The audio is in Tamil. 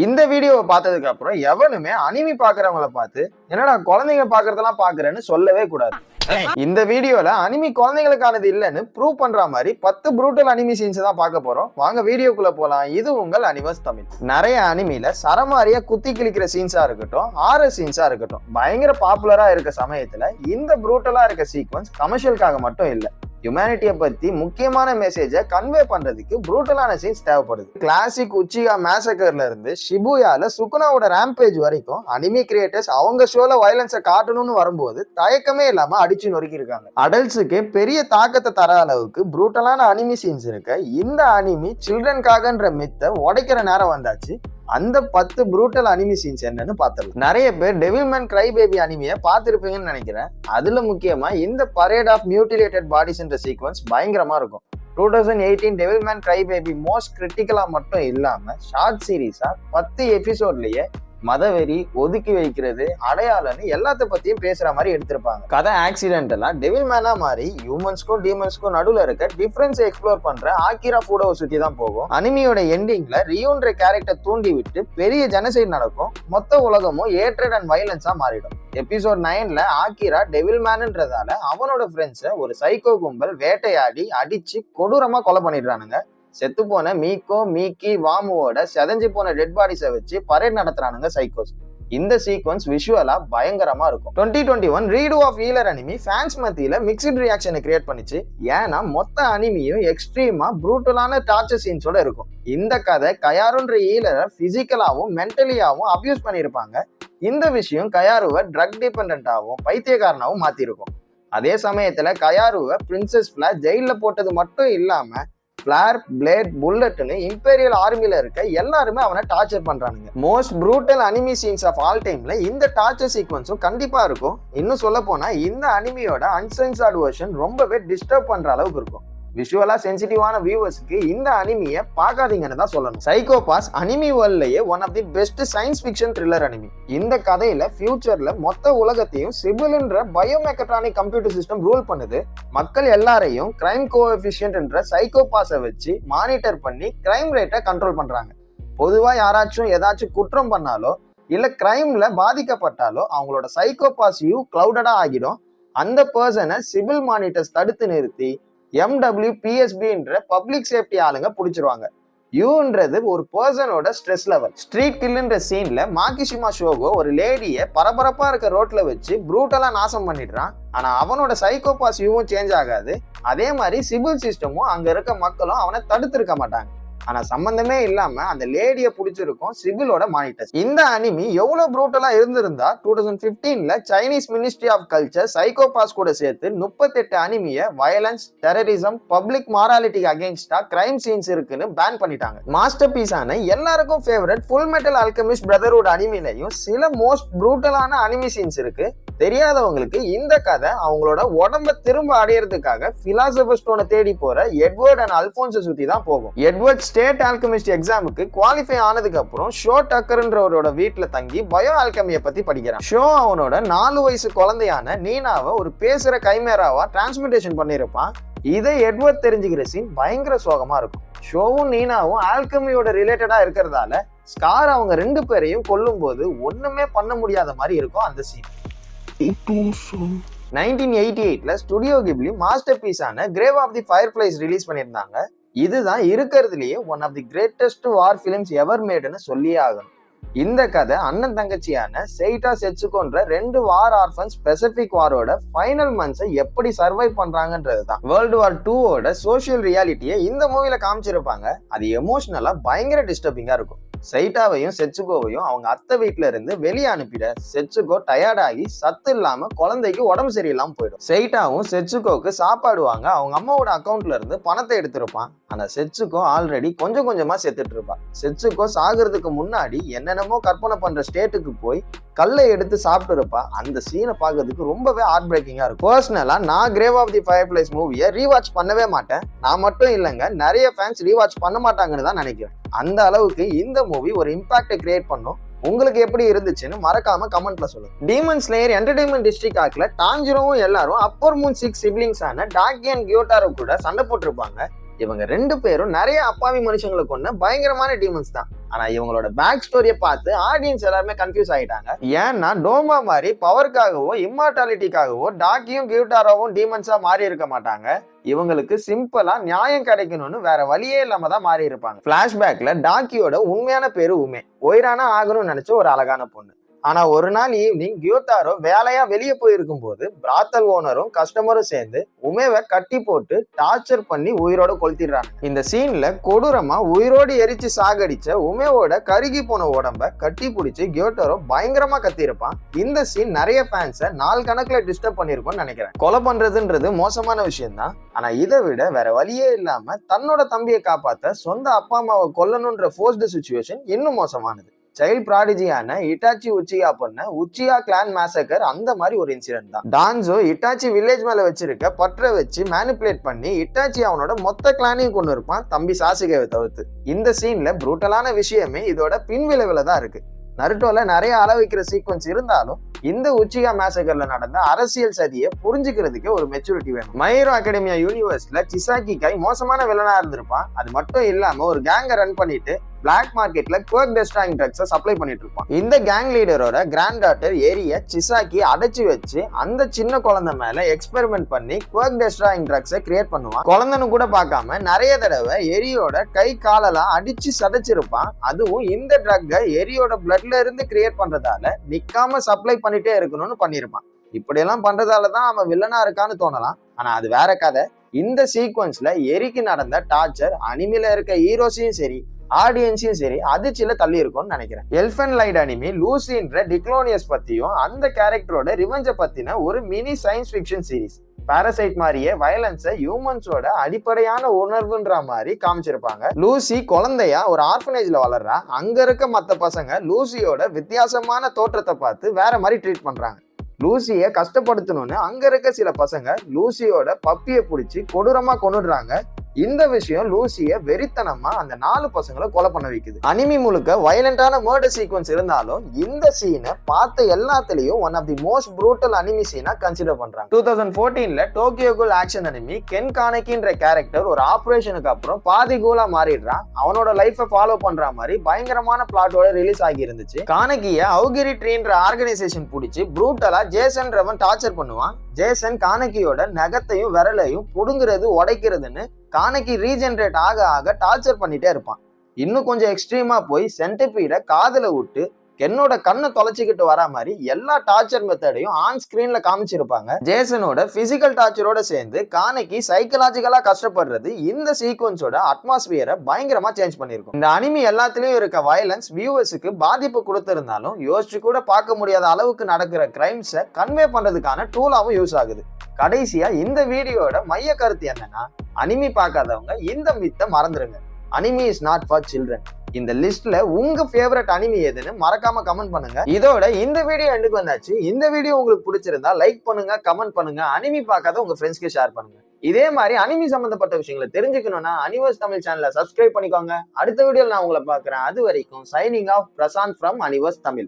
இந்த வீடியோவை பார்த்ததுக்கு அப்புறம் எவனுமே அனிமி பாக்குறவங்கள பார்த்து என்னடா குழந்தைங்க பாக்குறதெல்லாம் பாக்குறேன்னு சொல்லவே கூடாது. இந்த வீடியோல அனிமி குழந்தைகளுக்கானது இல்லைன்னு ப்ரூவ் பண்ற மாதிரி 10 ப்ரூட்டல் அனிமி சீன்ஸ் தான் பார்க்க போறோம். வாங்க வீடியோக்குள்ள போலாம். இது உங்கள் அனிவர்ஸ் தமிழ். நிறைய அனிமில சரமாரியா குத்தி கிழிக்கிற சீன்ஸா இருக்கட்டும், ஆர்எஸ் சீன்ஸா இருக்கட்டும், பயங்கர பாப்புலரா இருக்க சமயத்துல இந்த ப்ரூட்டலா இருக்க சீக்வன்ஸ் கமர்ஷியலுக்காக மட்டும் இல்ல, ஹியூமனிட்டியை பத்தி முக்கியமான மெசேஜை கன்வே பண்றதுக்கு ப்ரூட்டலான சீன்ஸ் தேவைப்படுது. கிளாசிக் உச்சிகா மேசக்கர்ல இருந்து ஷிபுயால சுகுனாவோட ரேம்பேஜ் வரைக்கும் அனிமி கிரியேட்டர்ஸ் அவங்க ஷோல வயலன்ஸை காட்டணும்னு வரும்போது தயக்கமே இல்லாம அடிச்சு நொறுக்கி இருக்காங்க. அடல்ட்ஸுக்கு பெரிய தாக்கத்தை தர அளவுக்கு ப்ரூட்டலான அனிமி சீன்ஸ் இருக்க இந்த அனிமி சில்ட்ரனுக்காகன்ற மித்தை உடைக்கிற நேரம் வந்தாச்சு. அந்த 10 ப்ரூட்டல் அனிமி சீன்ஸ் என்னன்னு பார்த்துடலாம். நிறைய பேர் டெவில்மேன் கிரை பேபி அனிமியை பார்த்துருப்பீங்கன்னு நினைக்கிறேன். அதுல முக்கியமா இந்த பரேட் ஆஃப் மியூட்டிலேட்டட் பாடிஸ் என்ற சீக்வன்ஸ் பயங்கரமா இருக்கும். 2018 டெவில்மேன் கிரை பேபி மோஸ்ட் கிரிட்டிக்கலா மட்டும் இல்லாம ஷார்ட் சீரீஸா 10 எபிசோட்லயே மதவெறி, ஒதுக்கி வைக்கிறது, அடையாளன்னு எல்லாத்த பத்தியும் பேசுற மாதிரி எடுத்திருப்பாங்க. கதை ஆக்சிடென்டலா டெவில் மேனா மாதிரி ஹியூமன்ஸ்க்கும் டீமன்ஸ்க்கும் நடுவுல இருக்க டிஃபரன்ஸ் எக்ஸ்ப்ளோர் பண்ற ஆக்கிரா ஃபுடோவை சுத்தி தான் போகும். அனிமியோட எண்டிங்ல ரியூன்ற கேரக்டர் தூண்டி விட்டு பெரிய ஜெனசைட் நடக்கும். மொத்த உலகமும் ஏட்ரட் அண்ட் வயலன்ஸா மாறிடும். எபிசோட் 9ல ஆக்கிரா டெவில் மேன்ன்றதால அவனோட ஃப்ரெண்ட்ஸை ஒரு சைக்கோ கும்பல் வேட்டையாடி அடிச்சு கொடூரமா கொலை பண்ணிடுறானுங்க. செத்து போன மீக்கோ, மீக்கி, வாமுவோட செதஞ்சு போன டெட் பாடிஸை வச்சு பரேட் நடத்துறானுங்க சைக்கோஸ். இந்த சீக்வன்ஸ் விஷுவலா பயங்கரமா இருக்கும். 2021 redo of healer anime fans மத்தியில மிக்ஸ்ட் ரியாக்ஷனை கிரியேட் பண்ணிச்சு. ஏன்னா மொத்த அனிமியும் எக்ஸ்ட்ரீமா ப்ரூட்டலான டார்ச்சர் சீன்ஸோட இருக்கும். இந்த கதை கயாருன்ற ஹீலரை பிசிக்கலாவும் மென்டலியாவும் அபியூஸ் பண்ணியிருப்பாங்க. இந்த விஷயம் கயாருவை ட்ரக் டிபெண்டாவும் பைத்தியக்காரனாவும் மாத்திருக்கும். அதே சமயத்துல கயாருவை பிரின்சஸ் ஃபிளார் ஜெயில போட்டது மட்டும் இல்லாம ஃபிளார், பிளேட், புல்லட்னு இம்பீரியல் ஆர்மில இருக்க எல்லாருமே அவனை டார்ச்சர் பண்றானுங்க. Most brutal anime scenes of all டைம்ல இந்த டார்ச்சர் சீக்வன்ஸும் கண்டிப்பா இருக்கும். இன்னும் சொல்ல போனா இந்த அனிமியோட அன்சென்சார்ட் வெர்ஷன் ரொம்பவே டிஸ்டர்ப் பண்ற அளவுக்கு இருக்கும். விஷுவலா சென்சிட்டிவான வியூவர்ஸ்க்கு இந்த அனிமியை பார்க்காதீங்கன்னு தான் சொல்லணும். சைக்கோ பாஸ் அனிமி வேர்ல்ட்லயே one of the best science fiction thriller anime. இந்த கதையில ஃபியூச்சர்ல மொத்த உலகத்தையும் சிபில்ன்ற பயோமெக்கட்ரானிக் கம்ப்யூட்டர் சிஸ்டம் ரூல் பண்ணுது. மக்கள் எல்லாரையும் கிரைம் கோஎஃபிஷியன்ட் என்ற சைக்கோ பாஸை வச்சு மானிட்டர் பண்ணி கிரைம் ரேட்டை கண்ட்ரோல் பண்றாங்க. பொதுவா யாராச்சும் ஏதாச்சும் குற்றம் பண்ணாலோ இல்ல கிரைம்ல பாதிக்கப்பட்டாலோ அவங்களோட சைக்கோ பாஸ் வியூ கிளவுடடா ஆகிடும். அந்த பர்சனை சிபில் மானிட்டர்ஸ் தடுத்து நிறுத்தி MWPSBன்ற பப்ளிக் சேஃப்டி ஆளுங்க பிடிச்சிருவாங்க. யூன்றது ஒரு பர்சனோட ஸ்ட்ரெஸ் லெவல். ஸ்ட்ரீட் கில்லுன்ற சீன்ல மாகிஷிமா ஷோகோ ஒரு லேடியை பரபரப்பா இருக்க ரோட்ல வச்சு ப்ரூட்டலா நாசம் பண்ணிடுறான். ஆனா அவனோட சைக்கோபாஸ் வியூவும் சேஞ்ச் ஆகாது. அதே மாதிரி சிவில் சிஸ்டமும் அங்க இருக்க மக்களும் அவனை தடுத்திருக்க மாட்டாங்க. ஆனா சம்பந்தமே இல்லாம அந்த லேடியை பிடிச்சிருக்கும் சிவிலோட மானிட்டர்ஸ். இந்த அனிமி எவ்வளவு ப்ரூட்டலா இருந்திருந்தா 2015ல Chinese ministry of culture psycho pass கூட சேர்த்து 38 அனிமிய வயலன்ஸ், டெரரிசம், பப்ளிக் மாராலிட்டிக்கு அகேன்ஸ்டா கிரைம் சீன்ஸ் இருக்குன்னு பேன் பண்ணிட்டாங்க. மாஸ்டர் பீஸான எல்லாருக்கும் favourite full metal alchemist brotherhood அனிமிலையும் சில மோஸ்ட் ப்ரூட்டலான அனிமி சீன்ஸ் இருக்கு. தெரியாதவங்களுக்கு இந்த கதை அவங்களோட உடம்ப திரும்ப அடையறதுக்காக பிலாசபர் ஸ்டோனை தேடி போற எட்வர்ட் அண்ட் அல்போன்ஸை சுத்தி தான் போகும். எட்வர்ட் ஸ்டேட் ஆல்கெமிஸ்ட் எக்ஸாமுக்கு குவாலிஃபை ஆனதுக்கு அப்புறம் ஷோ டக்கர்ன்றவரோட வீட்டுல தங்கி பயோ ஆல்கெமியை பத்தி படிக்கிறான். ஷோ அவனோட 4 வயசு குழந்தையான நீனாவை ஒரு பேசுற கைமேராவா டிரான்ஸ்மிட்டேஷன் பண்ணிருப்பான். இதை எட்வர்ட் தெரிஞ்சுக்கிற சீன் பயங்கர சோகமா இருக்கும். ஷோவும் நீனாவும் ஆல்கெமியோட ரிலேட்டடா இருக்கிறதால ஸ்கார் அவங்க 2 பேரையும் கொல்லும் போது ஒண்ணுமே பண்ண முடியாத மாதிரி இருக்கும் அந்த சீன். 1988ல ஸ்டுடியோ கிப்லி மாஸ்டர் பீஸான grave of the fireflies release பண்ணியிருந்தாங்க. இதுதான் இருக்கிறதுலயே one of the greatest war films ever மேடுன்னு சொல்லியே ஆகணும். இந்த கதை அண்ணன் தங்கச்சியான செயிட்டா செட்சுகோன்ற 2 வார் ஆர்ஃபன்ஸ் பெசிபிக் வாரோட ஃபைனல் மந்த்ஸை எப்படி சர்வைவ் பண்றாங்கன்றது தான். வேர்ல்டு வார் 2வோட சோசியல் ரியாலிட்டியை இந்த மூவில காமிச்சிருப்பாங்க. அது எமோஷனலா பயங்கர டிஸ்டர்பிங்கா இருக்கும். சைட்டாவையும் செட்சுகோவையும் அவங்க அத்தை வீட்டுல இருந்து வெளியே அனுப்பிட செட்சுகோ டயர்டாகி சத்து இல்லாம குழந்தைக்கு உடம்பு சரியில்லாம போயிடும். சைட்டாவும் செட்சுகோவுக்கு சாப்பாடு வாங்க அவங்க அம்மாவோட அக்கௌண்ட்ல இருந்து பணத்தை எடுத்திருப்பான். ஆனா செட்சுகோ ஆல்ரெடி கொஞ்சம் கொஞ்சமா செத்துட்டு இருப்பான். செட்சுகோ சாகிறதுக்கு முன்னாடி என்னென்னமோ கற்பனை பண்ற ஸ்டேட்டுக்கு போய் கல்லை எடுத்து சாப்பிட்டு இருப்பா. அந்த சீனை பார்க்கறதுக்கு ரொம்பவே ஹார்ட் பிரேக்கிங்கா இருக்கும். பர்சனலா நான் கிரேவ் ஆஃப் தி ஃபயர்ஃப்ளைஸ் மூவியை ரீவாட்ச் பண்ணவே மாட்டேன். நான் மட்டும் இல்லைங்க, நிறைய ஃபேன்ஸ் ரீவாட்ச் பண்ண மாட்டாங்கன்னு தான் நினைக்கிறேன். அந்த அளவுக்கு இந்த மூவி ஒரு இம்பாக்டை கிரியேட் பண்ணும். உங்களுக்கு எப்படி இருந்துச்சுன்னு மறக்காம கமெண்ட்ல சொல்லுங்க. டீமன் ஸ்லேயர் என்டர்டைன்மெண்ட் டிஸ்ட்ரிக்ட் ஆர்க்ல டாஞ்சிரோவும் எல்லாரும் அப்பர் மூன் 6 சிப்லிங்ஸான டாக்கி அண்ட் கியோட்டாரோ கூட சண்டை போட்டிருப்பாங்க. இவங்க 2 பேரும் நிறைய அப்பாவி மனுஷங்களை கொண்ட பயங்கரமான டீமன்ஸ் தான். ஆனா இவங்களோட பேக் ஸ்டோரியை பார்த்து ஆடியன்ஸ் எல்லாருமே கன்ஃபியூஸ் ஆயிட்டாங்க. ஏன்னா டோமா மாதிரி பவருக்காகவோ இம்மார்டாலிட்டிக்காகவோ டாக்கியும் கியூட்டாரோவும் டீமன்ஸா மாறி இருக்க மாட்டாங்க. இவங்களுக்கு சிம்பிளா நியாயம் கிடைக்கணும்னு வேற வழியே இல்லாம தான் மாறி இருப்பாங்க. பிளாஷ்பேக்ல டாக்கியோட உண்மையான பேரு உமே, ஒயிரானா ஆகணும்னு நினைச்ச ஒரு அழகான பொண்ணு. ஆனா ஒரு நாள் ஈவினிங் கியோட்டாரோ வேலையா வெளியே போயிருக்கும் போது பிராத்தல் ஓனரும் கஸ்டமரும் சேர்ந்து உமேவை கட்டி போட்டு டார்ச்சர் பண்ணி உயிரோட கொளுத்திடுறாங்க. இந்த சீன்ல கொடூரமா உயிரோடு எரிச்சு சாகடிச்ச உமேவோட கருகி போன உடம்ப கட்டி பிடிச்சி கியோட்டாரோ பயங்கரமா கத்திருப்பான். இந்த சீன் நிறைய ஃபேன்ஸை நாள் கணக்குல டிஸ்டர்ப் பண்ணிருக்கும்னு நினைக்கிறேன். கொலை பண்றதுன்றது மோசமான விஷயம் தான். ஆனா இதை விட வேற வழியே இல்லாம தன்னோட தம்பியை காப்பாத்த சொந்த அப்பா அம்மாவை கொல்லணும்ன்ற ஃபோர்ஸ்டு சிச்சுவேஷன் இன்னும் மோசமானது. சைல்ட் ப்ராடிஜியான இட்டாச்சி உச்சியா பண்ண உச்சியா கிளான் மேசக்கர் அந்த மாதிரி ஒரு இன்சிடென்ட் தான். டான்சோ இட்டாச்சி வில்லேஜ் மேல வச்சிருக்க பற்ற வச்சு மேனிபுலேட் பண்ணி இட்டாச்சி அவனோட மொத்த கிளானையும் கொண்டு இருப்பான், தம்பி சாசுகேவை தவிர்த்து. இந்த சீன்ல ப்ரூட்டலான விஷயமே இதோட பின்விளைவுல தான் இருக்கு. நருட்டோல நிறைய அளவைக்கிற சீக்வன்ஸ் இருந்தாலும் இந்த உச்சிகா மேசக்கர்ல நடந்த அரசியல் சதியை புரிஞ்சுக்கிறதுக்கு ஒரு மெச்சூரிட்டி வேணும். மை ஹீரோ அகாடமியா யூனிவர்ஸ்ல சிசாக்கி காய் மோசமான வில்லனா இருந்திருப்பான். அது மட்டும் இல்லாம ஒரு கேங்கை ரன் பண்ணிட்டு பிளாக் மார்க்கெட்ல குவர்க் டெஸ்ட்ராயிங் ட்ரக்ஸை சப்ளை பண்ணிட்டு இருப்பான். இந்த கேங் லீடரோட கிராண்ட் டாட்டர் ஏரிய சிசாக்கி அடைச்சு வச்சு அந்த சின்ன குழந்தை மேல எக்ஸ்பெரிமெண்ட் பண்ணி குவர்க் டெஸ்ட்ராயிங் ட்ரக்ஸை கிரியேட் பண்ணுவான். குழந்தைன்னு கூட பார்க்காம நிறைய தடவை எரியோட கை காலெல்லாம் அடிச்சு சதைச்சிருப்பான். அதுவும் இந்த ட்ரக்கை எரியோட பிளட்ல இருந்து கிரியேட் பண்றதால நிக்காம சப்ளை பண்ணிட்டே இருக்கணும்னு பண்ணிருப்பான். இப்படியெல்லாம் பண்றதாலதான் அவன் வில்லனா இருக்கான்னு தோணலாம். ஆனா அது வேற கதை. இந்த சீக்வன்ஸ்ல எரிக்கு நடந்த டார்ச்சர் அனிமில இருக்க ஹீரோஸையும் சரி ஆடியன்ஸையும் சரி அதிர்ச்சியில தள்ளி இருக்கும்னு நினைக்கிறேன். எல்ஃபன் லைட் அனிமி லூசின்ற டிக்ளோனியஸ் பத்தியும் அந்த கேரக்டரோட ரிவெஞ்ச பத்தின ஒரு mini science fiction series. Parasite மாதிரியே வயலன்ஸை ஹியூமன்ஸோட அடிப்படையான உணர்வுன்ற மாதிரி காமிச்சிருப்பாங்க. லூசி குழந்தையா ஒரு ஆர்ஃபனேஜ்ல வளர்றா. அங்க இருக்க மத்த பசங்க லூசியோட வித்தியாசமான தோற்றத்தை பார்த்து வேற மாதிரி ட்ரீட் பண்றாங்க. லூசியை கஷ்டப்படுத்தணும்னு அங்க இருக்க சில பசங்க லூசியோட பப்பியை பிடிச்சி கொடூரமா கொன்னுடுறாங்க. இந்த விஷயம் லூசிய வெறித்தனமா அந்த 4 பசங்களை கொலை பண்ண வைக்குது. அனிமி முழுக்க வயலண்டான மர்டர் சீக்வன்ஸ் இருந்தாலும் இந்த சீனை பார்த்த எல்லாத்துலயும் one of the most brutal anime சீனா கன்சிடர் பண்றாங்க. 2014ல Tokyo ghoul action anime Ken கானகின்ற கேரக்டர் ஒரு ஆபரேஷனுக்கு அப்புறம் பாதி கூலா மாறிடுறான். அவனோட லைஃபை ஃபாலோ பண்ற மாதிரி பயங்கரமான பிளாட்டோட ரிலீஸ் ஆகி இருந்துச்சு. கானகிய அவுகிரி ட்ரீன்ற ஆர்கனைசேஷன் பிடிச்சி ப்ரூட்டலா ஜேசன் ரவன் டார்ச்சர் பண்ணுவான். ஜேசன் கானகியோட நகத்தையும் விரலையும் புடுங்குறது உடைக்கிறதுன்னு கானகி ரீஜென்ரேட் ஆக ஆக டார்ச்சர் பண்ணிட்டே இருப்பான். இன்னும் கொஞ்சம் எக்ஸ்ட்ரீமா போய் சென்டிபீட காதுல விட்டு கென்னோட கண்ணை தொலைச்சிக்கிட்டு வர மாதிரி எல்லா டார்ச்சர் மெத்தடையும் ஆன் ஸ்கிரீன்ல காமிச்சிருப்பாங்க. ஜேசனோட பிசிக்கல் டார்ச்சரோட சேர்ந்து கானகி சைக்கலாஜிக்கலா கஷ்டப்படுறது இந்த சீக்வன்ஸோட அட்மாஸ்பியரை பயங்கரமா சேஞ்ச் பண்ணிருக்கும். இந்த அனிமி எல்லாத்துலயும் இருக்க வயலன்ஸ் வியூவர்ஸுக்கு பாதிப்பு கொடுத்திருந்தாலும் யோசிச்சு கூட பார்க்க முடியாத அளவுக்கு நடக்கிற கிரைம்ஸை கன்வே பண்றதுக்கான டூலாவும் யூஸ் ஆகுது. கடைசியா இந்த வீடியோட மைய கருத்து என்னன்னா, அனிமி பார்க்காதவங்க இந்த மித்தை மறந்துருங்க. Anime is not for children. இந்த லிஸ்ட்ல உங்க ஃபேவரட் அனிமி எதுன்னு மறக்காம கமெண்ட் பண்ணுங்க. இதோட இந்த வீடியோ எண்டுக்கு வந்தாச்சு. இந்த வீடியோ உங்களுக்கு பிடிச்சிருந்தா லைக் பண்ணுங்க, கமெண்ட் பண்ணுங்க. அனிமி பார்க்காத உங்க ஃப்ரெண்ட்ஸ்க்கு ஷேர் பண்ணுங்க. இதே மாதிரி அனிமி சம்பந்தப்பட்ட விஷயங்களை தெரிஞ்சுக்கணும்னா அனிவர்ஸ் தமிழ் சேனலை சப்ஸ்கிரைப் பண்ணிக்கோங்க. அடுத்த வீடியோல நான் உங்களை பார்க்குறேன். அது வரைக்கும் signing off Prashanth from Aniverse Tamil.